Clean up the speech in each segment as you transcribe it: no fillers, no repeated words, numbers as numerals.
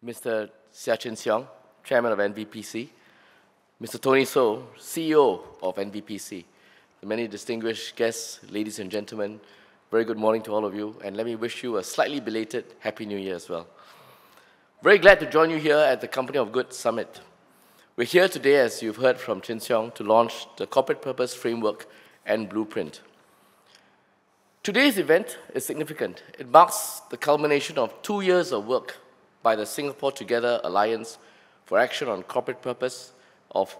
Mr. Chin Siong, Chairman of NVPC, Mr. Tony So, CEO of NVPC, the many distinguished guests, ladies and gentlemen, very good morning to all of you, and let me wish you a slightly belated Happy New Year as well. Very glad to join you here at the Company of Good Summit. We're here today, as you've heard from Chin Siong, to launch the Corporate Purpose Framework and Blueprint. Today's event is significant. It marks the culmination of 2 years of work by the Singapore Together Alliance for Action on Corporate Purpose, of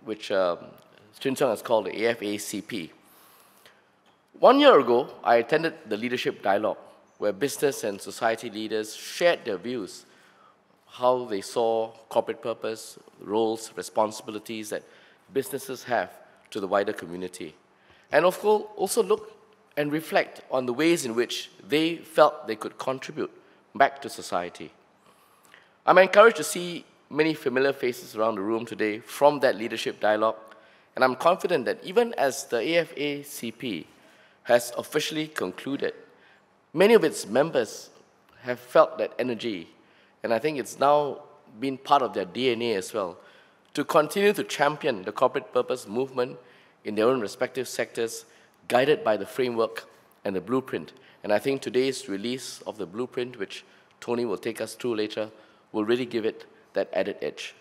which Chin Siong has called the AFACP. 1 year ago, I attended the Leadership Dialogue, where business and society leaders shared their views, how they saw corporate purpose, roles, responsibilities that businesses have to the wider community. And of course, also look and reflect on the ways in which they felt they could contribute back to society. I'm encouraged to see many familiar faces around the room today from that leadership dialogue, and I'm confident that even as the AFACP has officially concluded, many of its members have felt that energy, and I think it's now been part of their DNA as well, to continue to champion the corporate purpose movement in their own respective sectors, guided by the framework and the blueprint. And I think today's release of the blueprint, which Tony will take us through later, will really give it that added edge.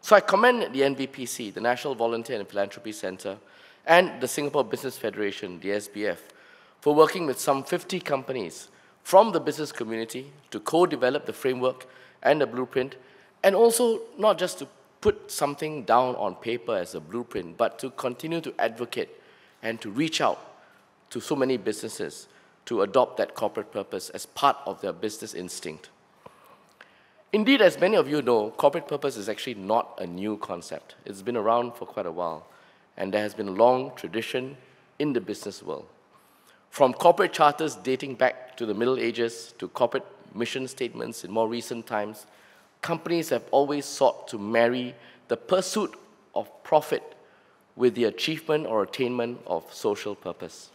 So I commend the NVPC, the National Volunteer and Philanthropy Centre, and the Singapore Business Federation, the SBF, for working with some 50 companies from the business community to co-develop the framework and the blueprint, and also not just to put something down on paper as a blueprint, but to continue to advocate and to reach out to so many businesses to adopt that corporate purpose as part of their business instinct. Indeed, as many of you know, corporate purpose is actually not a new concept. It's been around for quite a while, and there has been a long tradition in the business world. From corporate charters dating back to the Middle Ages to corporate mission statements in more recent times, companies have always sought to marry the pursuit of profit with the achievement or attainment of social purpose.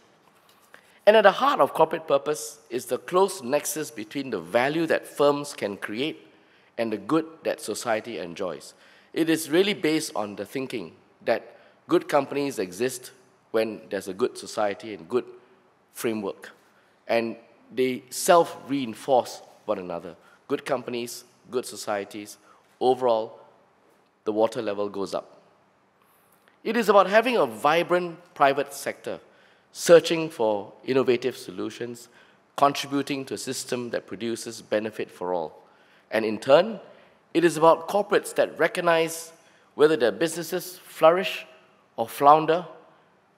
And at the heart of corporate purpose is the close nexus between the value that firms can create and the good that society enjoys. It is really based on the thinking that good companies exist when there's a good society and good framework, and they self-reinforce one another. Good companies, good societies, overall, the water level goes up. It is about having a vibrant private sector, searching for innovative solutions, contributing to a system that produces benefit for all. And in turn, it is about corporates that recognize whether their businesses flourish or flounder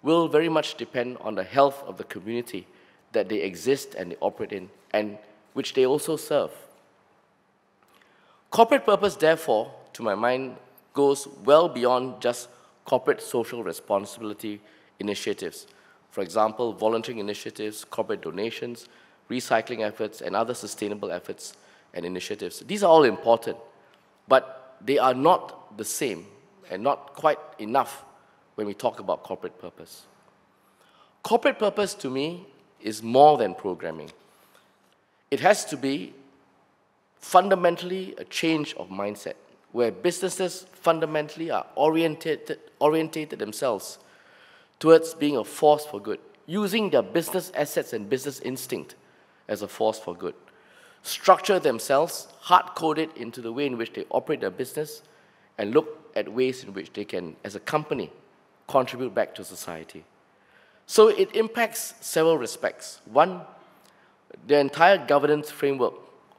will very much depend on the health of the community that they exist and they operate in, and which they also serve. Corporate purpose, therefore, to my mind, goes well beyond just corporate social responsibility initiatives. For example, volunteering initiatives, corporate donations, recycling efforts, and other sustainable efforts and initiatives. These are all important, but they are not the same and not quite enough when we talk about corporate purpose. Corporate purpose, to me, is more than programming. It has to be fundamentally a change of mindset, where businesses fundamentally are orientated themselves towards being a force for good, using their business assets and business instinct as a force for good. Structure themselves, hard-code it into the way in which they operate their business, and look at ways in which they can, as a company, contribute back to society. So it impacts several respects. One, the entire governance framework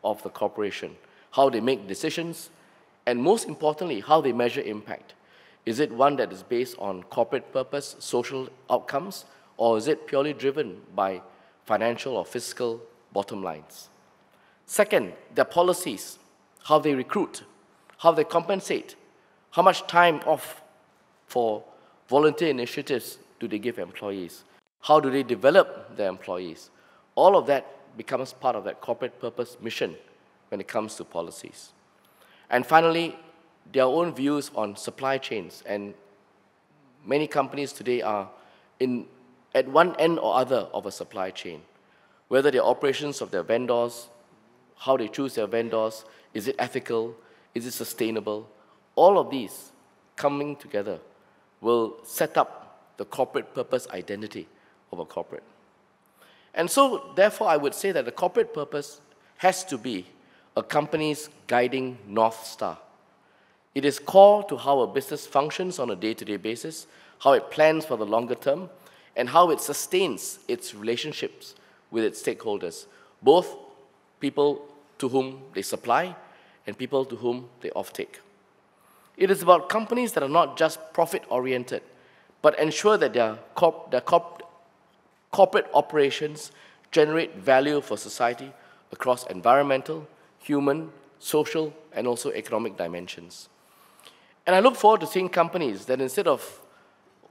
of the corporation, how they make decisions, and most importantly, how they measure impact. Is it one that is based on corporate purpose, social outcomes, or is it purely driven by financial or fiscal bottom lines? Second, their policies, how they recruit, how they compensate, how much time off for volunteer initiatives do they give employees, how do they develop their employees. All of that becomes part of that corporate purpose mission when it comes to policies. And finally, their own views on supply chains, and many companies today are at one end or other of a supply chain, whether the operations of their vendors, how they choose their vendors, is it ethical, is it sustainable? All of these coming together will set up the corporate purpose identity of a corporate. And so, therefore, I would say that the corporate purpose has to be a company's guiding North Star. It is core to how a business functions on a day-to-day basis, how it plans for the longer term, and how it sustains its relationships with its stakeholders, both people to whom they supply and people to whom they offtake. It is about companies that are not just profit-oriented, but ensure that their corporate operations generate value for society across environmental, human, social, and also economic dimensions. And I look forward to seeing companies that instead of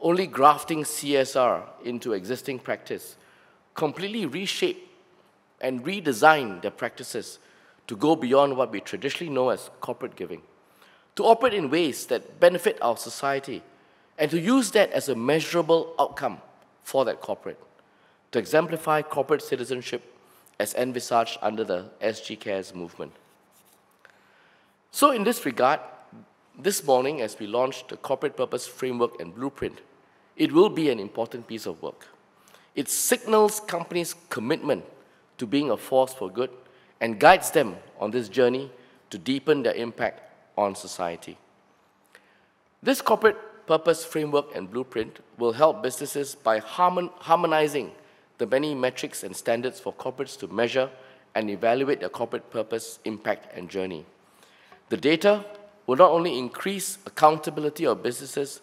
only grafting CSR into existing practice, completely reshape and redesign their practices to go beyond what we traditionally know as corporate giving, to operate in ways that benefit our society, and to use that as a measurable outcome for that corporate, to exemplify corporate citizenship as envisaged under the SG Cares movement. So in this regard, this morning, as we launched the Corporate Purpose Framework and Blueprint, it will be an important piece of work. It signals companies' commitment to being a force for good and guides them on this journey to deepen their impact on society. This Corporate Purpose Framework and Blueprint will help businesses by harmonizing the many metrics and standards for corporates to measure and evaluate their corporate purpose, impact, and journey. The data will not only increase accountability of businesses,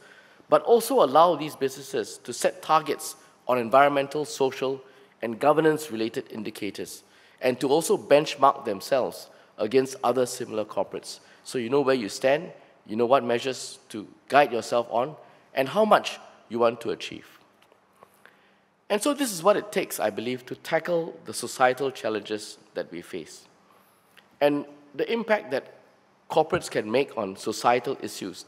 but also allow these businesses to set targets on environmental, social, and governance-related indicators, and to also benchmark themselves against other similar corporates. So you know where you stand, you know what measures to guide yourself on, and how much you want to achieve. And so this is what it takes, I believe, to tackle the societal challenges that we face. And the impact that corporates can make on societal issues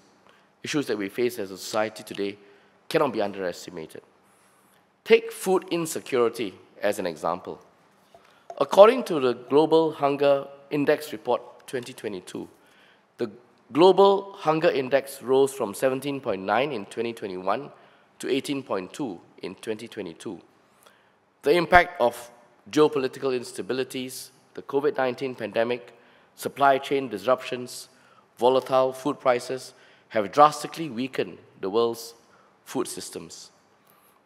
that we face as a society today, cannot be underestimated. Take food insecurity as an example. According to the Global Hunger Index Report 2022, the Global Hunger Index rose from 17.9 in 2021 to 18.2 in 2022. The impact of geopolitical instabilities, the COVID-19 pandemic, supply chain disruptions, volatile food prices have drastically weakened the world's food systems.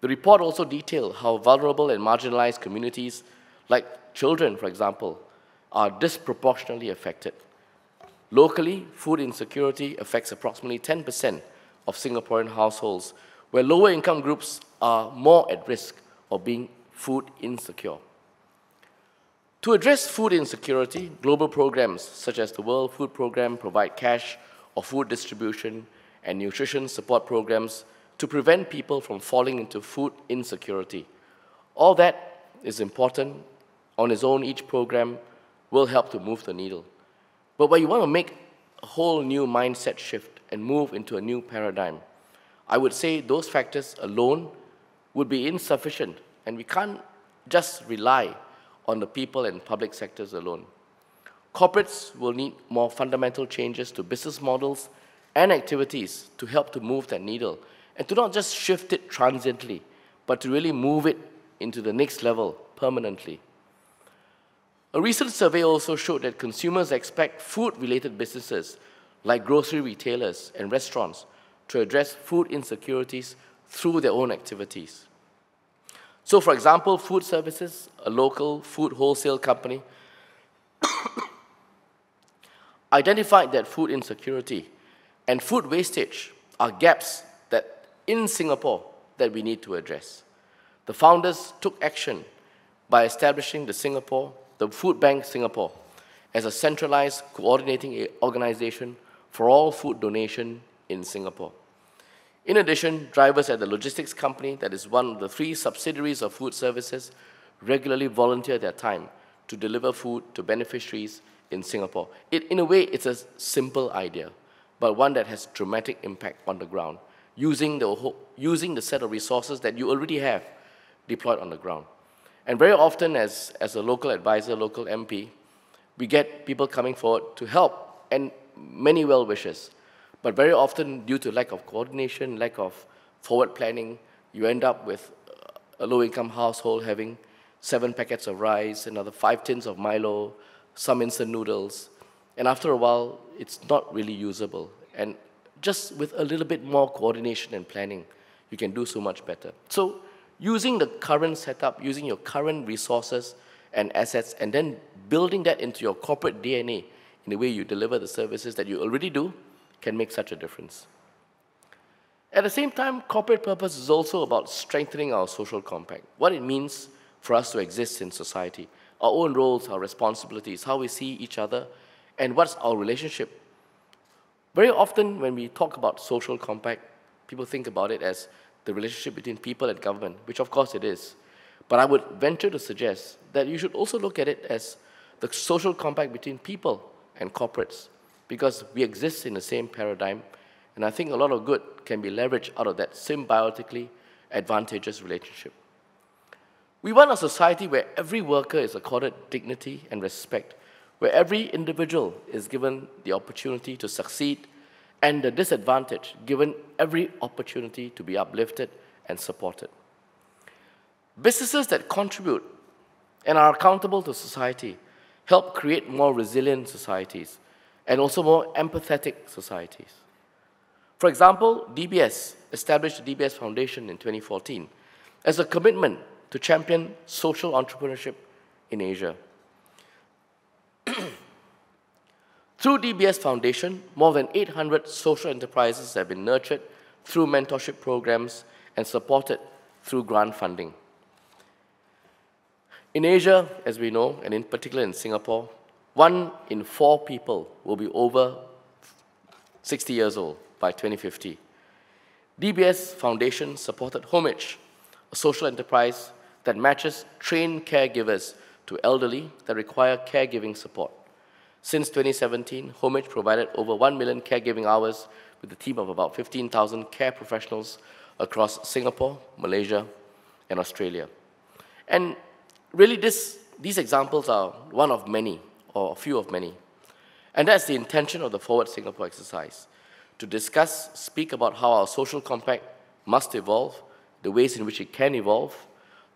The report also detailed how vulnerable and marginalized communities, like children, for example, are disproportionately affected. Locally, food insecurity affects approximately 10% of Singaporean households, where lower income groups are more at risk of being food insecure. To address food insecurity, global programs such as the World Food Programme provide cash or food distribution and nutrition support programs to prevent people from falling into food insecurity. All that is important. On its own, each program will help to move the needle. But when you want to make a whole new mindset shift and move into a new paradigm, I would say those factors alone would be insufficient, and we can't just rely on the people and public sectors alone. Corporates will need more fundamental changes to business models and activities to help to move that needle, and to not just shift it transiently, but to really move it into the next level permanently. A recent survey also showed that consumers expect food-related businesses like grocery retailers and restaurants to address food insecurities through their own activities. So, for example, food services, a local food wholesale company, identified that food insecurity and food wastage are gaps that in Singapore that we need to address. The founders took action by establishing the Food Bank Singapore as a centralized coordinating organization for all food donation in Singapore. In addition, drivers at the logistics company, that is one of the 3 subsidiaries of food services, regularly volunteer their time to deliver food to beneficiaries in Singapore. In a way, it's a simple idea, but one that has dramatic impact on the ground, using the set of resources that you already have deployed on the ground. And very often, as a local advisor, local MP, we get people coming forward to help and many well wishes. But very often, due to lack of coordination, lack of forward planning, you end up with a low-income household having 7 packets of rice, another 5 tins of Milo, some instant noodles, and after a while, it's not really usable. And just with a little bit more coordination and planning, you can do so much better. So using the current setup, using your current resources and assets, and then building that into your corporate DNA in the way you deliver the services that you already do can make such a difference. At the same time, corporate purpose is also about strengthening our social compact, what it means for us to exist in society, our own roles, our responsibilities, how we see each other, and what's our relationship. Very often when we talk about social compact, people think about it as the relationship between people and government, which of course it is. But I would venture to suggest that you should also look at it as the social compact between people and corporates, because we exist in the same paradigm, and I think a lot of good can be leveraged out of that symbiotically advantageous relationship. We want a society where every worker is accorded dignity and respect, where every individual is given the opportunity to succeed, and the disadvantaged given every opportunity to be uplifted and supported. Businesses that contribute and are accountable to society help create more resilient societies and also more empathetic societies. For example, DBS established the DBS Foundation in 2014 as a commitment to champion social entrepreneurship in Asia. Through DBS Foundation, more than 800 social enterprises have been nurtured through mentorship programs and supported through grant funding. In Asia, as we know, and in particular in Singapore, 1 in 4 people will be over 60 years old by 2050. DBS Foundation supported Homage, a social enterprise that matches trained caregivers to elderly that require caregiving support. Since 2017, Homage provided over 1 million caregiving hours with a team of about 15,000 care professionals across Singapore, Malaysia, and Australia. And really, these examples are one of many, or a few of many. And that's the intention of the Forward Singapore exercise, to discuss, speak about how our social compact must evolve, the ways in which it can evolve,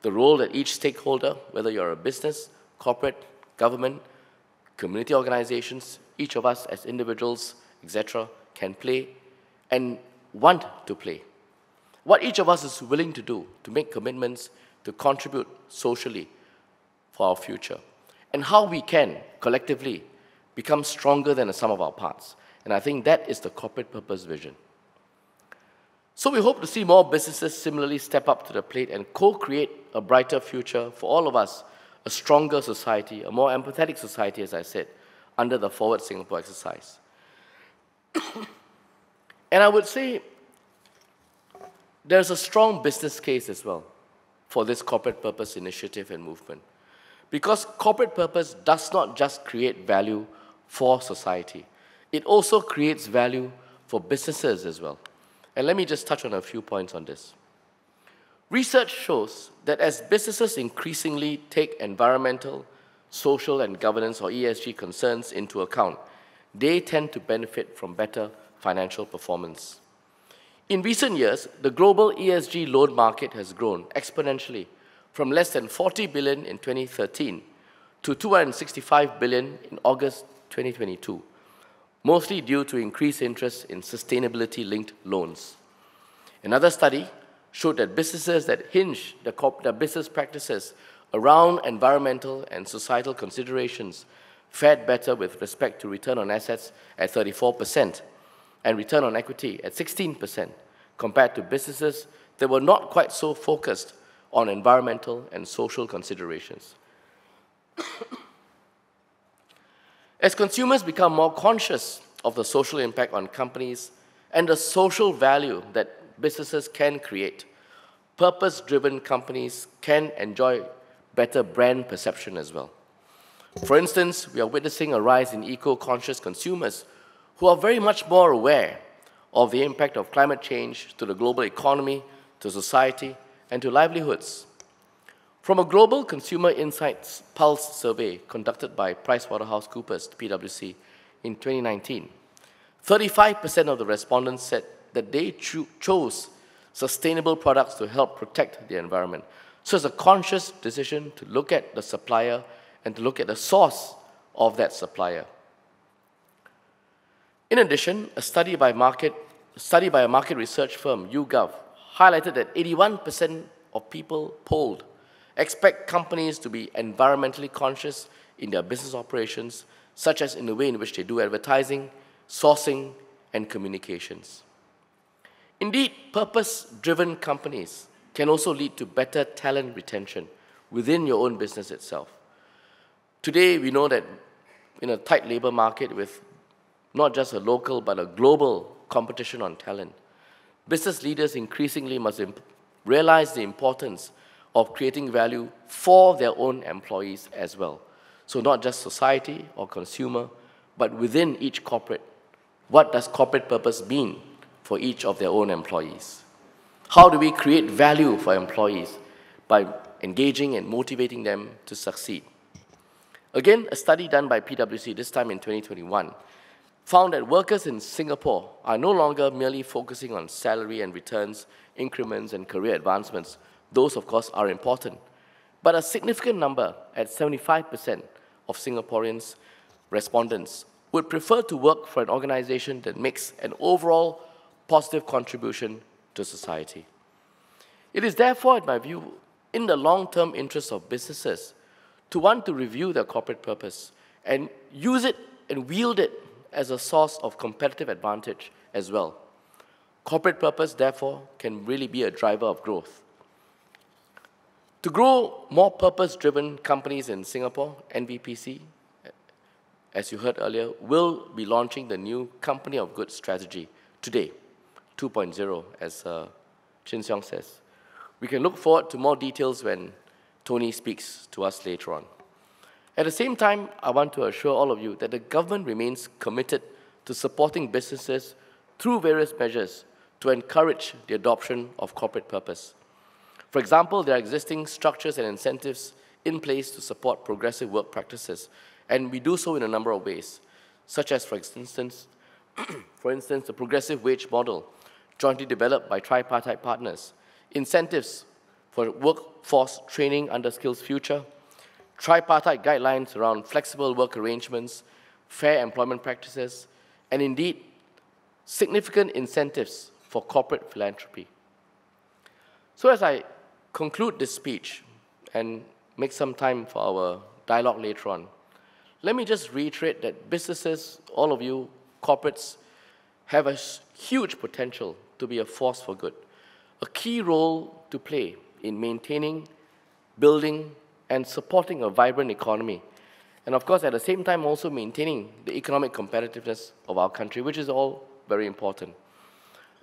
the role that each stakeholder, whether you're a business, corporate, government, community organizations, each of us as individuals, etc., can play and want to play. What each of us is willing to do to make commitments to contribute socially for our future, and how we can collectively become stronger than the sum of our parts. And I think that is the corporate purpose vision. So we hope to see more businesses similarly step up to the plate and co-create a brighter future for all of us, a stronger society, a more empathetic society, as I said, under the Forward Singapore exercise. And I would say there's a strong business case as well for this corporate purpose initiative and movement. Because corporate purpose does not just create value for society, it also creates value for businesses as well. And let me just touch on a few points on this. Research shows that as businesses increasingly take environmental, social, and governance or ESG concerns into account, they tend to benefit from better financial performance. In recent years, the global ESG loan market has grown exponentially from less than 40 billion in 2013 to 265 billion in August 2022, mostly due to increased interest in sustainability-linked loans. Another study showed that businesses that hinge their business practices around environmental and societal considerations fared better with respect to return on assets at 34% and return on equity at 16%, compared to businesses that were not quite so focused on environmental and social considerations. As consumers become more conscious of the social impact on companies and the social value that businesses can create, purpose-driven companies can enjoy better brand perception as well. For instance, we are witnessing a rise in eco-conscious consumers who are very much more aware of the impact of climate change to the global economy, to society, and to livelihoods. From a global consumer insights pulse survey conducted by PricewaterhouseCoopers, PwC, in 2019, 35% of the respondents said that they chose sustainable products to help protect the environment. So it's a conscious decision to look at the supplier and to look at the source of that supplier. In addition, a study by a market research firm, YouGov, highlighted that 81% of people polled expect companies to be environmentally conscious in their business operations, such as in the way in which they do advertising, sourcing, and communications. Indeed, purpose-driven companies can also lead to better talent retention within your own business itself. Today, we know that in a tight labor market with not just a local but a global competition on talent, business leaders increasingly must realize the importance of creating value for their own employees as well. So not just society or consumer, but within each corporate. What does corporate purpose mean for each of their own employees? How do we create value for employees? By engaging and motivating them to succeed. Again, a study done by PwC, this time in 2021, found that workers in Singapore are no longer merely focusing on salary and returns, increments, and career advancements. Those, of course, are important. But a significant number, at 75% of Singaporeans respondents, would prefer to work for an organization that makes an overall positive contribution to society. It is therefore, in my view, in the long-term interest of businesses to want to review their corporate purpose and use it and wield it as a source of competitive advantage as well. Corporate purpose, therefore, can really be a driver of growth. To grow more purpose-driven companies in Singapore, NVPC, as you heard earlier, will be launching the new Company of Good strategy today, 2.0, as Chin Siong says. We can look forward to more details when Tony speaks to us later on. At the same time, I want to assure all of you that the government remains committed to supporting businesses through various measures to encourage the adoption of corporate purpose. For example, there are existing structures and incentives in place to support progressive work practices, and we do so in a number of ways, such as, for instance, the progressive wage model, jointly developed by tripartite partners, incentives for workforce training under Skills Future, tripartite guidelines around flexible work arrangements, fair employment practices, and indeed, significant incentives for corporate philanthropy. So as I conclude this speech and make some time for our dialogue later on, let me just reiterate that businesses, all of you, corporates, have a huge potential to be a force for good, a key role to play in maintaining, building, and supporting a vibrant economy. And of course, at the same time, also maintaining the economic competitiveness of our country, which is all very important.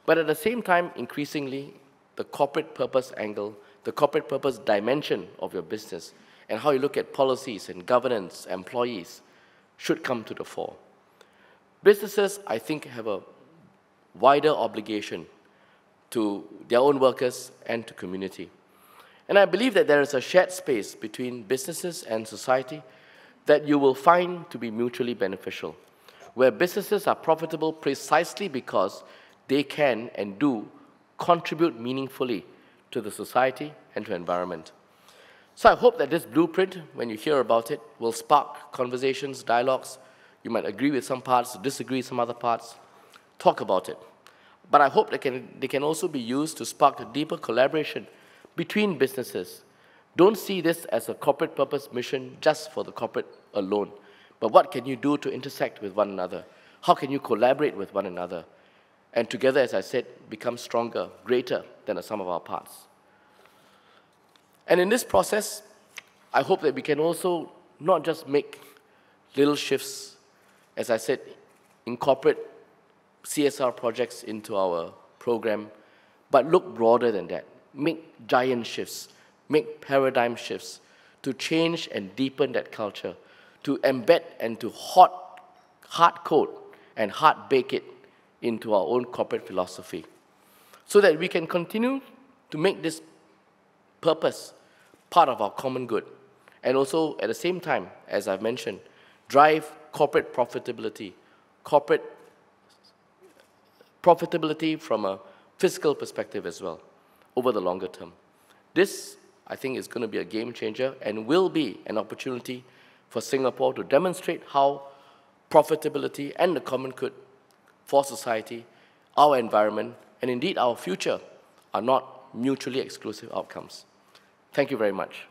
But at the same time, increasingly, the corporate purpose angle, the corporate purpose dimension of your business, and how you look at policies and governance, employees, should come to the fore. Businesses, I think, have a wider obligation to their own workers and to community. And I believe that there is a shared space between businesses and society that you will find to be mutually beneficial, where businesses are profitable precisely because they can and do contribute meaningfully to the society and to the environment. So I hope that this blueprint, when you hear about it, will spark conversations, dialogues. You might agree with some parts, disagree with some other parts. Talk about it. But I hope they can also be used to spark a deeper collaboration between businesses. Don't see this as a corporate purpose mission just for the corporate alone, but what can you do to intersect with one another? How can you collaborate with one another? And together, as I said, become stronger, greater than the sum of our parts. And in this process, I hope that we can also not just make little shifts, as I said, incorporate CSR projects into our program, but look broader than that. Make giant shifts, make paradigm shifts to change and deepen that culture, to embed and to hard code and hard bake it into our own corporate philosophy, so that we can continue to make this purpose part of our common good. And also, at the same time, as I've mentioned, drive corporate profitability from a fiscal perspective as well, over the longer term. This, I think, is going to be a game changer and will be an opportunity for Singapore to demonstrate how profitability and the common good for society, our environment, and indeed our future are not mutually exclusive outcomes. Thank you very much.